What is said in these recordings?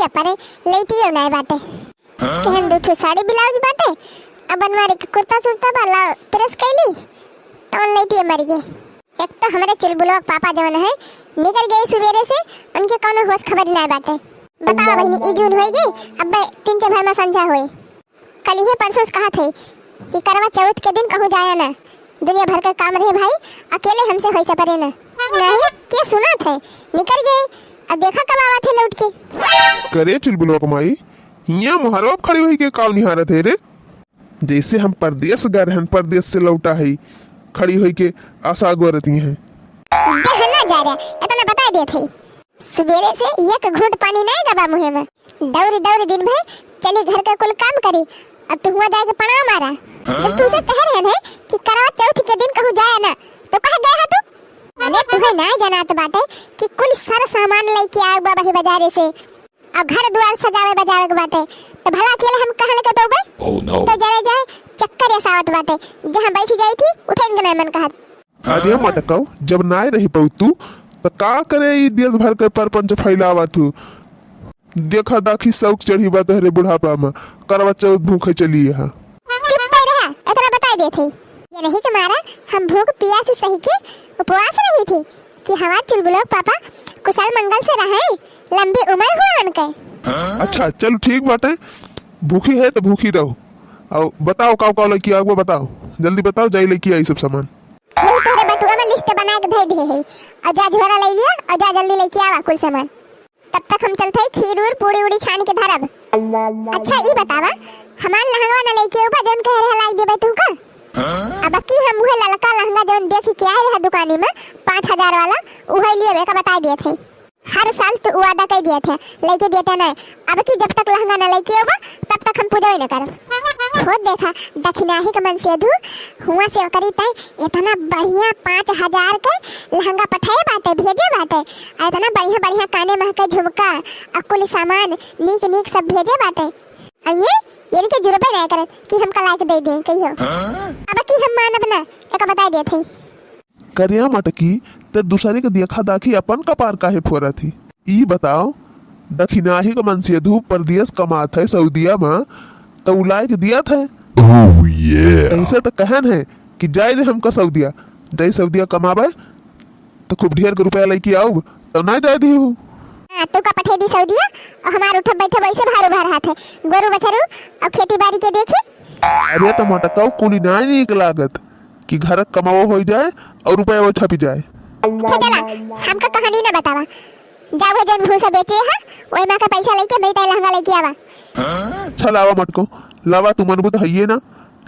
लइटिया पारे लइटियो नाय बाटे कहन दू साड़ी ब्लाउज बाटे अब बनवारी के कुर्ता सुरता वाला प्रेस कैली तो लइटिया मर गए। एक तो हमारे चुलबुलवा पापा जवन है निकल गए सवेरे से, उनके कोनो होश खबर नाय बाटे। बताओ बहनी ई जून होई गई, अब 3 भर में संझा होई। कल ही परसों कहा थे कि करवा चौथ के दिन कहूँ जाया ना, दुनिया भर का काम रहे भाई, अकेले हमसे होई सपरे ना। नहीं क्या सुना थे निकल गए, अब देखा कब आवा थे लौट के। करे चुलबुलवा कमाई हिया मोहरब खड़ी हुई के काम निहारत है रे, जैसे हम परदेश गए रहन, परदेश से लौटा है खड़ी हुई के आशा गोरती हैं। देखना जा रहा इतना बता दिए थे सवेरे से एक घूंट पानी नहीं दबा मुहे में, दौड़ी दौड़ी दिन भर चली घर का कुल काम करी। अब तू हुआ जाके प्रणाम मारा, जब तू से कह रहे हैं कि करवा चौथ के दिन कहूँ जाया ना तो कह गए है तू। मैंने तुम्हें ना जाना तो बाटे कि कुल सारा सामान लेके आए बाबा बाजारे से, अब घर द्वार सजावे बजावे के बाटे, तो भला अकेले हम कहाँ लेके दोगे। तो जरे जाए चक्कर ऐसा आवत बाटे, जहाँ बैठी जाई थी उठेंगे नहीं मन कहा। अरे मटकाऊ जब नाय रही पाऊ तू तो का करे ई देश भर के परपंच फैलावा तू। देखा दाखी शौक चढ़ी बात है रे बुढ़ापा में, करवा चौथ भूखे चली है। चुप पे रहा, इतना बता दे थे ये नहीं कि मारा हम भूख प्यास से सही के उपवास रही थी कि हमारे चुलबुलो पापा कुशल मंगल से रहे, लंबी उम्र हुई उनके। अच्छा चलो ठीक बाटे, भूखी है तो भूखी रहो। और बताओ का लेके आओ, बताओ जल्दी बताओ, जाई लेके आई सब सामान। वही तोरे बटुआ में लिस्ट बना के दे दिए है, और जा झोरा ले लिया और जा जल्दी लेके आवा कुल सामान। तब तक हम चलते हैं खीर उर पूड़ी उड़ी छान के धरब। अच्छा ये बतावा हमार लहंगा ना लेके ऊपर जौन कह रहा लाग देबे तू का। अब की हम उहे ललका लहंगा जौन देखी के आए रहा दुकानी में 5000 वाला, उहे लिए का बता दिए थे। हर साल तो वादा कर दिए थे लेके देते नहीं, अब की जब तक लहंगा ना लेके आवा तब तक हम पूजा ही न करब। खुद देखा दक्षिणाही का मन से दू हुआ से करी तय इतना बढ़िया 5000 का लहंगा पठाए बाटे भेजे बाटे, इतना बढ़िया बढ़िया काने में का झुमका अकुल सामान नीक नीक सब भेजे बाटे। ये इनके जुर्बे नहीं करे कि हम कला के दे दें कहियो। अब की हम मानब ना एक बता दे थे करिया मटकी ते दूसरे के देखा दाखी अपन कपार काहे फोरा थी। ई बताओ दक्षिणाही का मन से धूप परदेश कमात है सऊदिया में तो उलाय के दिया था। ऐसे तो कहन है कि जाए हमका सऊदिया, जाए सऊदिया कमाबे तो खूब ढेर के रुपया लेके आओ तो ना जाए दी हूँ। तू का पठे दी सऊदिया और हमारे उठा बैठे वैसे भारू भार हाथ है गोरु बछरू और खेती बाड़ी के देखे। अरे तो मटकाऊ कुली ना नीक लागत कि घर कमाओ हो जाए और रुपया वो छपी जाए। चला हमका कहानी ना बतावा, जाओ जन भूसा बेचे है ओए में का पैसा लेके बेटा लहंगा लेके आवा। अच्छा लावा मटको लावा, तू मनबू तो हइये ना,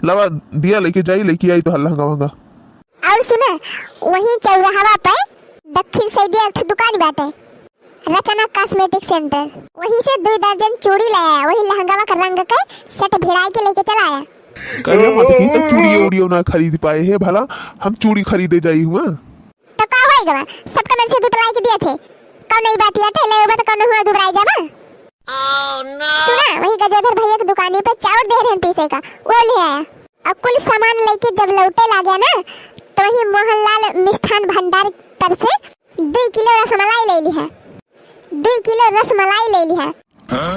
लावा दिया लेके जाई लेके आई तो लहंगा वहंगा। और सुना वही चौराहा पे दक्षिण साइड एक दुकान बाटे रचना कॉस्मेटिक सेंटर, वहीं से 2 दर्जन चूड़ी लाया, वही लहंगा का रंग का सेट भिड़ाई के लेके चला आया। करिया मटकी तो चूड़ी उड़ियो ना खरीद पाए है, भला हम चूड़ी खरीदे जाई हुआ तो का होएगा सबका मन से दूध लाई के दिए थे, कौन नहीं बात ये थे ले तो कौन हुआ दुबराई जावा। ओह नो सुना वही गजोधर भैया की दुकानी पे चावल दे रहे हैं पीसे का, वो ले आया। अब कुल सामान लेके जब लौटे ला गया ना तो वही मोहनलाल मिष्ठान भंडार पर से 2 किलो रसमलाई ले ली है, 2 किलो रसमलाई ले ली है।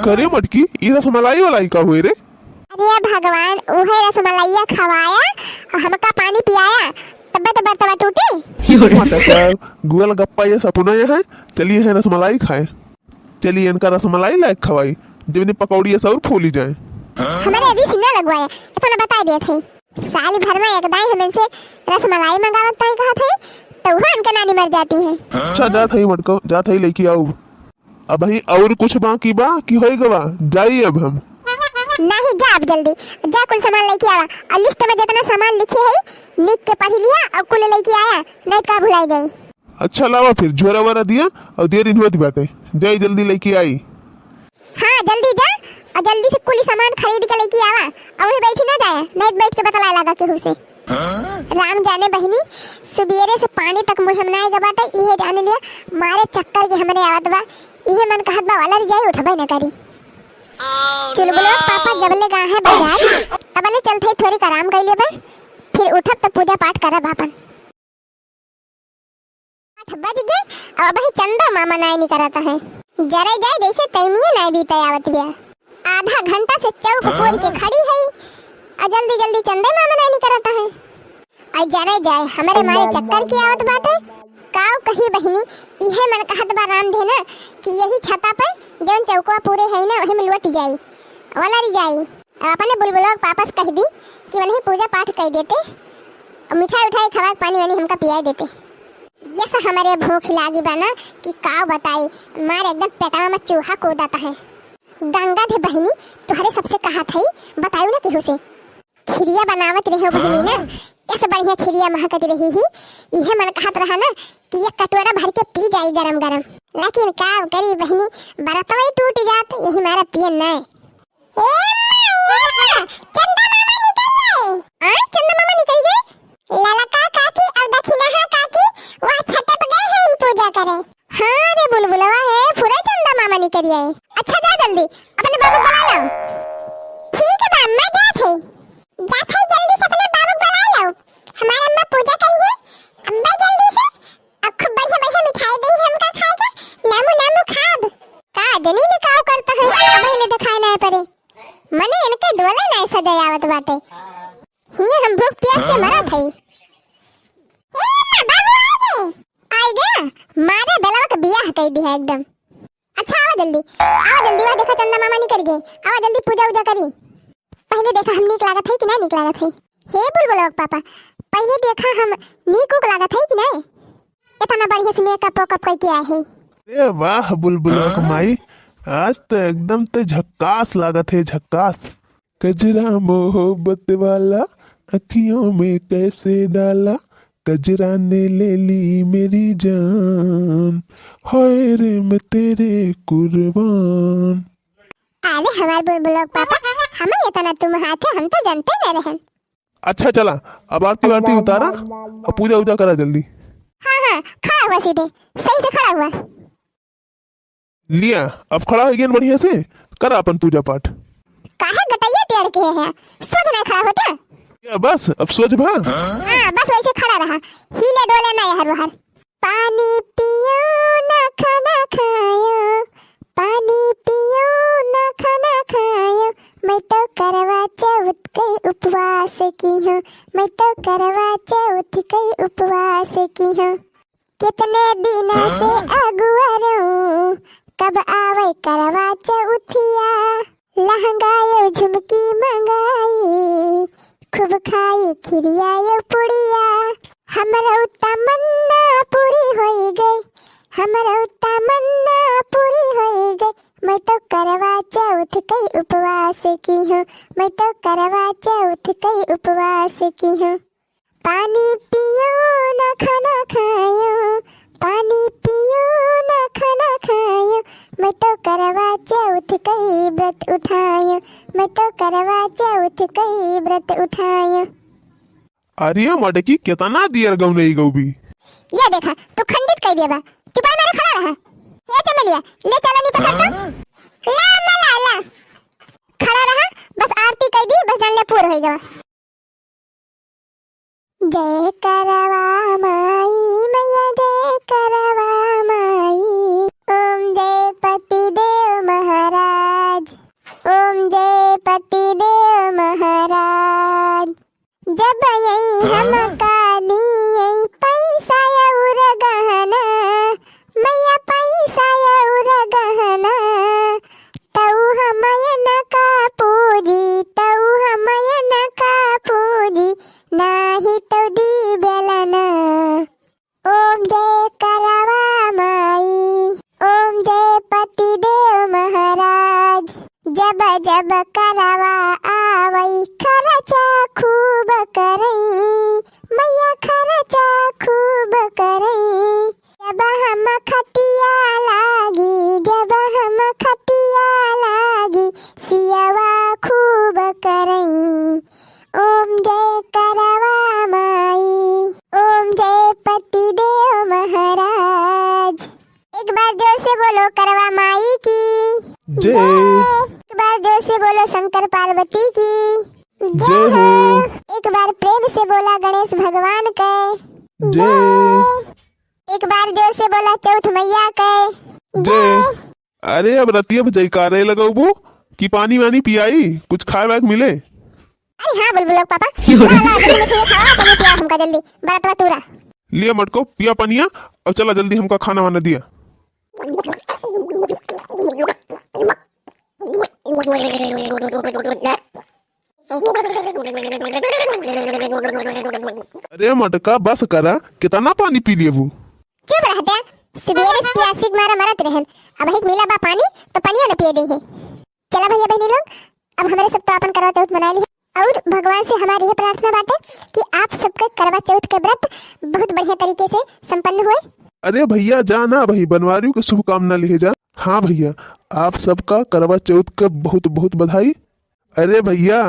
करे मटकी ये रसमलाई वाला का हुए रे। अरे भगवान उहे रसमलाइया खवाया और हमका पानी पियाया तब बर्तवा टूटे। गुगल गप्पा ये सपना ये है, चलिए है रसमलाई खाए, चलिए इनका रसमलाई लायक खवाई जब इन्हें पकौड़ी ऐसा और फूली जाए। हमारे अभी सीना लगवाया इतना बता दिए थे, साल भर में एक दाई हमें से रसमलाई मंगावत ताई कहा थे तो वह उनका नानी मर जाती है। अच्छा जा थई मटको जा थई लेके आओ, अब ही और कुछ बाकी बा की होएगा जाइए अब हम। नहीं जा अब जल्दी जा कुल सामान लेके आवा, और लिस्ट में जितना सामान लिखे है लिख के पढ़ लिया और कुल लेके आया नहीं का भुलाई गई। अच्छा लावा फिर झोरा वारा दिया और देर इन हुआ बाटे, जाई जल्दी लेके आई। हाँ जल्दी जा और जल्दी से कुल सामान खरीद के लेके आवा, और वही बैठी ना जाए नहीं बैठ के बतला लगा के हुसे। राम जाने बहनी सुबेरे से पानी तक मुझे मनाए गा बाटे, इहे जान लिया मारे चक्कर के हमरे आवत बा, इहे मन कहत बा वाला जाई उठबे न करी। चुलबुलो पापा जबले गा है बाजार तबले चलते थोड़ी आराम कर लिए बस, फिर उठब तो पूजा पाठ करब अपन। 8 बज गए और अभी चंदा मामा नाई नहीं कराता है, जरे जाए जैसे तैमिए नहीं बीते आवत बिया। आधा घंटा से चौक पोर के खड़ी है और जल्दी जल्दी चंदे मामा नहीं करता है। आई जरे जाए हमारे मारे चक्कर की आवत बाटे। काव कही बहिनी इहे मन कहत बा राम देना कि यही छता पर जौन चौकवा पूरे है ना वही में लौट जाई वाला री जाई। अपने बुलबुलों वापस कह दी कि वही पूजा पाठ कर देते और मिठाई उठाई खवा पानी वानी हमका पिया देते। ये सब हमारे भूख लागी बना कि काव बताई मार एकदम पेटावा में चूहा कूदाता है। गंगा दे बहिनी तुहरे सबसे कहा थी बतायू ना केहू से खिरिया बनावत रहे बहिनी ना ऐसे बढ़िया खिरिया महकत रही ही इहे मन कहत रहा ना कि ये कटोरा भर के पी जाई गरम गरम। लेकिन काव करी बहिनी बरतवा ही टूट जात यही मारा पियन ना। चंदा मामा निकल गए। ललका काकी और दक्षिणा काकी वहाँ छत पे गए हैं पूजा करे। हाँ रे बुलबुलवा है पूरा चंदा मामा निकल आए। अच्छा जा जल्दी अपने बाबू बुला लो। ठीक है मैं जात है जल्दी से अपने बाबू बुला लो। हमारे अम्मा पूजा करिए अम्मा जल्दी से अब खूब बढ़िया बढ़िया मिठाई दी हमका खाएगा नामू नामू खाब का जनी लिखाओ करता है अब ले दिखाए ना पड़े मने इनके डोले ना सजावत बाटे हिये हम भूख प्यास से मरा थई। ए बाबू आ गया मारे बेलवा का बियाह कह दी है एकदम। अच्छा आओ जल्दी वहां देखो चंदा मामा निकल गए। आओ जल्दी पूजा उजा करी। पहले देखा हम नीक लागत है कि ना नीक लागत है। हे बुलबुल पापा पहले देखा हम नीक उक लागत है कि ना इतना बढ़िया से मेकअप वकअप करके आए हैं। ए वाह बुलबुल माई आज तो एकदम ते झक्कास लागत है झक्कास। कजरा मोहब्बत वाला अखियों में कैसे डाला कजरा ने ले ली मेरी जान हाय रे मैं तेरे कुर्बान। अरे हमारे बुलबुल पापा हमें इतना तुम हाथ है हम तो जानते न रहे। अच्छा चला अब आरती वारती उतारा और पूजा उजा करा जल्दी। हाँ खड़ा हुआ सीधे सही से खड़ा हुआ। लिया अब खड़ा है गेन बढ़िया से करा अपन पूजा पाठ। काहे गटैया तैयार के है सोच नहीं खड़ा होता या बस अब सोच भा। हाँ बस वैसे खड़ा रहा हिले डोले ना हर हर। पानी पियो ना खाना खायो पानी पियो ना खाना खायो मैं तो करवा चौथ कई उपवास की हूँ मैं तो करवा चौथ कई उपवास की हूँ। कितने दिनों से अगुआरूं कब आवे करवा चौथिया लहंगायो झुमकी मंगाई खूब खाई खिरिया पुड़िया हमरा तमन्ना पूरी होई गई हमरा तमन्ना पूरी होई गई मैं तो करवा चौथ कई उपवास की हूँ मैं तो करवा चौथ कई उपवास की हूँ। पानी पियो ना खाना खायो पानी पियो ना खाना खायो मैं तो करवा चौथ कई व्रत उठायो मैं तो करवा चौथ कई व्रत उठायो। आर्या माटे की कितना दियर गौ नहीं गौ भी ये देखा तू खंडित कर दिया बा चुपाई मारे खड़ा रहा। ये चमेलिया ले चला नहीं पकड़ता ला खड़ा रहा बस आरती कर दी बस जान ले पूरा हो गया। जय करवा माई मैया जय करवा माई ओम जय पति देव महाराज ओम जय पति देव महाराज। जब यही हमका दिए पैसा और गहना मैया पैसा और गहना तऊ हमयन का पूजी तऊ हमयन का पूजी नाही तो दी बेलना। ओम जय करवा माई ओम जय पति देव महाराज। जब जब करवा आवई खर्चा खूब करई मैया खर्चा खूब करई। जब हम खटिया लागी जब हम खटिया लागी सियावा खूब करई। ओम जय करवा माई ओम जय पति देव महाराज। एक बार जोर से बोलो करवा माई की जय। एक बार जोर से बोलो शंकर पार्वती की जय हो। एक बार प्रेम से बोला गणेश भगवान के जय। एक बार जोर से बोला चौथ मैया के जय। अरे अब रतिया जयकारे लगाबू कि पानी वानी पियाई, कुछ खाए वाए मिले। अरे हाँ बुलबुल पापा, ला ला जल्दी मिठाई खावा, पानी पिया हमका जल्दी, बड़ा तूरा। लिया मटको पिया पनिया और चला जल्दी हमका खाना वाना दिया। अरे मटका बस करा, कितना पानी पी लिए वो। चुप रह दे, सुबेरे से प्यासी के मारा मरत रहन, अब एक मिला बा पानी तो पानियो न पिए देही। चला भैया बहनी लोग, अब हमारे सब तो अपन करवा चौथ मना ली और भगवान से हमारी ये प्रार्थना बाटे कि आप सबका करवा चौथ के व्रत बहुत बढ़िया तरीके से संपन्न हुए। अरे भैया जाना भाई, बनवारियों को शुभकामना ले जा। हाँ भैया, आप सबका करवा चौथ का बहुत बहुत बधाई। अरे भैया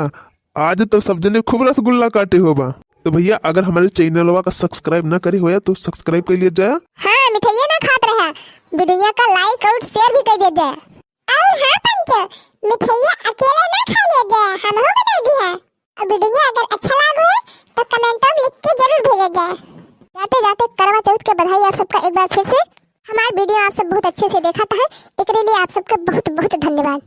आज तो सब जने खूब रसगुल्ला काटे होगा, तो भैया अगर हमारे चैनलवा का सब्सक्राइब ना करे होया तो सब्सक्राइब कर लिया जाए। हाँ मिठाइया ना खात रहा, वीडियो का लाइक और शेयर भी कर दिया जाए। और हाँ पंचो, मिठाइया अकेले ना खा लिया जाए, हम हो बता दिया। और वीडियो अगर अच्छा लगा हो तो कमेंट में लिख के जरूर भेजा जाए। जाते जाते करवा चौथ के बधाई आप सबका एक बार फिर से। हमारा वीडियो आप सब बहुत अच्छे से देखा था, इसके लिए आप सबका बहुत बहुत धन्यवाद।